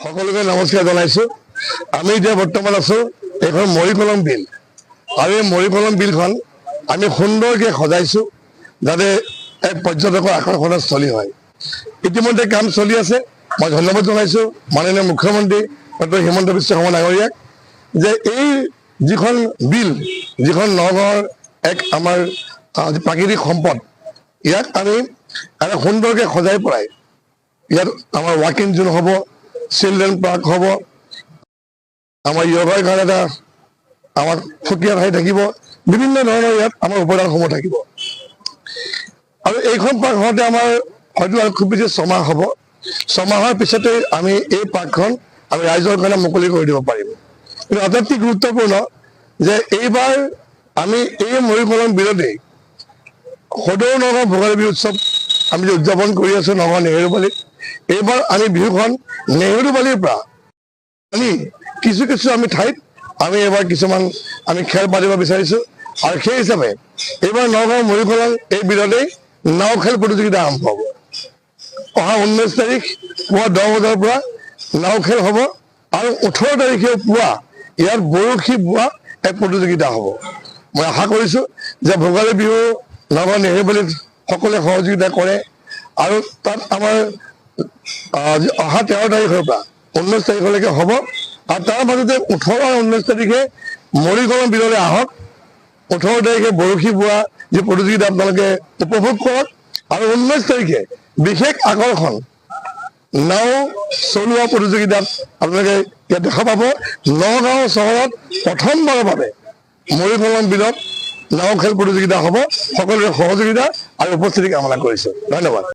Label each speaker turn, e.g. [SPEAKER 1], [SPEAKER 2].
[SPEAKER 1] সকলোকে নমস্কাৰ জনাইছোঁ। আমি এতিয়া বৰ্তমান আছোঁ এইখন মৰিকলম বিল, আৰু এই মৰিকলম বিলখন আমি সুন্দৰকৈ সজাইছোঁ যাতে এক পৰ্যটকৰ আকৰ্ষণৰ স্থলী হয়। ইতিমধ্যে কাম চলি আছে। মই ধন্যবাদ জনাইছোঁ মাননীয় মুখ্যমন্ত্ৰী ডক্টৰ হিমন্ত বিশ্ব শৰ্মা ডাঙৰীয়াক যে এই যিখন বিল, যিখন নগাঁৱৰ এক আমাৰ প্ৰাকৃতিক সম্পদ, ইয়াক আমি এটা সুন্দৰকৈ সজাই পৰাই ইয়াত আমাৰ ৱাকিং জোন হ'ব, চিলড্ৰেন পাৰ্ক হ'ব, আমাৰ য়োগাৰ কাৰণে এটা আমাৰ ফুটীয়া ঠাই থাকিব, বিভিন্ন ধৰণৰ ইয়াত আমাৰ উপাদানসমূহ থাকিব। আৰু এইখন পাৰ্ক হওঁতে আমাৰ হয়তো আৰু খুব বেছি 6 মাহ হ'ব। 6 মাহৰ পিছতে আমি এই পাৰ্কখন আমি ৰাইজৰ কাৰণে মুকলি কৰি দিব পাৰিম। কিন্তু আটাইতকৈ গুৰুত্বপূৰ্ণ যে এইবাৰ আমি এই মৰিকলম বিলতেই সদৌ নগাঁও ভোগালী বিহু উৎসৱ আমি যে উদযাপন কৰি আছোঁ নগাঁও নেহেৰুবালিত, এইবাৰ আমি বিহুখন নেহেৰুবালিৰ পৰা আমি কিছু আমি ঠাইত আমি এইবাৰ কিছুমান আমি খেল পাতিব বিচাৰিছোঁ। আৰু সেই হিচাপে এইবাৰ নগাঁও মৰিকলম এই বিলতেই নাও খেল প্ৰতিযোগিতা আৰম্ভ হ'ব। অহা 19 তাৰিখ পুৱা 10 বজাৰ পৰা নাও খেল হ'ব, আৰু 18 তাৰিখে পুৱা ইয়াত বৰশী বোৱা এক প্ৰতিযোগিতা হ'ব। মই আশা কৰিছোঁ যে ভোগালী বিহু নগাঁও নেহেৰুবালিত সকলোৱে সহযোগিতা কৰে, আৰু তাত আমাৰ অহা 13 তাৰিখৰ পৰা 19 তাৰিখলৈকে হ'ব। আৰু তাৰ মাজতে 18 আৰু 19 তাৰিখে মৰিকলম বিললৈ আহক। 18 তাৰিখে বৰশী বোৱা যি প্ৰতিযোগিতা আপোনালোকে উপভোগ কৰক, আৰু 19 তাৰিখে বিশেষ আকৰ্ষণ নাও চলোৱা প্ৰতিযোগিতাত আপোনালোকে ইয়াত দেখা পাব। নগাঁও চহৰত প্ৰথমবাৰৰ বাবে মৰিকলম বিলত নাও খেল প্ৰতিযোগিতা হ'ব। সকলোৰে সহযোগিতা আৰু উপস্থিতি কামনা কৰিছোঁ। ধন্যবাদ।